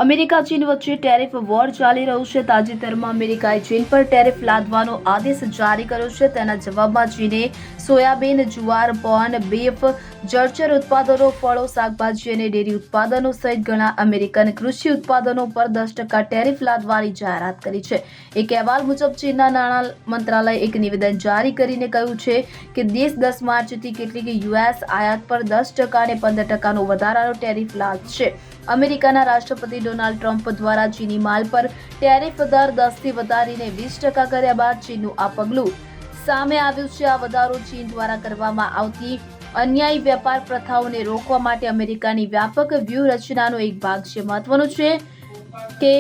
America ચીન વચ્ચે tariff war ચાલી રહ્યું છે। તાજેતરમાં અમેરિકાએ ચીન પર ટેરિફ લાદવાનો આદેશ જારી કર્યો છે। તેના જવાબમાં ચીને સોયાબીન, જુવાર, પોર્ન, બીફ, જળચર ઉત્પાદનો, ફળો, શાકભાજી અને ડેરી ઉત્પાદનો સહિત ઘણા અમેરિકન કૃષિ ઉત્પાદનો પર 10% ટેરિફ લાદવાની જાહેરાત કરી છે। એક અહેવાલ મુજબ ચીનના નાણાં મંત્રાલયે એક નિવેદન જારી કરીને કહ્યું છે કે દેશ 10 માર્ચથી કેટલીક યુએસ આયાત પર 10% અને 15%નો વધારાનો ટેરિફ લાદશે। અમેરિકાના રાષ્ટ્રપતિ ડોનાલ્ડ ટ્રમ્પ દ્વારા ચીની માલ પર ટેરિફ દર 10થી વધારીને 20% કર્યા બાદ ચીનનું આ પગલું સામે આવ્યું છે। આ વધારો ચીન દ્વારા કરવામાં આવતી અન્યાયી વેપાર પ્રથાઓને રોકવા માટે અમેરિકાની વ્યાપક વ્યૂહરચનાનો એક ભાગ છે। મહત્વનું છે કે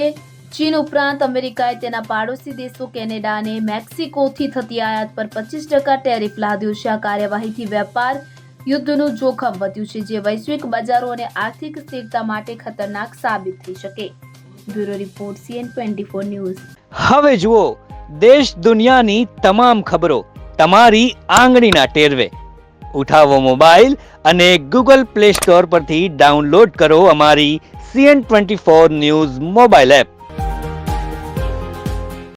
ચીન ઉપરાંત અમેરિકાએ તેના પાડોશી દેશો કેનેડા અને મેક્સિકોથી થતી આયાત પર 25% ટેરિફ લાદ્યું છે। આ કાર્યવાહીથી વેપાર યુદ્ધનું જોખમ વધ્યું છે, જે વૈશ્વિક બજારો અને આર્થિક સ્થિરતા માટે ખતરનાક સાબિત થઈ શકે। Bureau report CN24 news. હવે જુઓ દેશ દુનિયાની તમામ ખબરો તમારી આંગળીના ટેરવે। ઉઠાવો મોબાઈલ અને ગૂગલ પ્લે સ્ટોર પરથી ડાઉનલોડ કરો અમારી CN24 ન્યૂઝ મોબાઈલ એપ।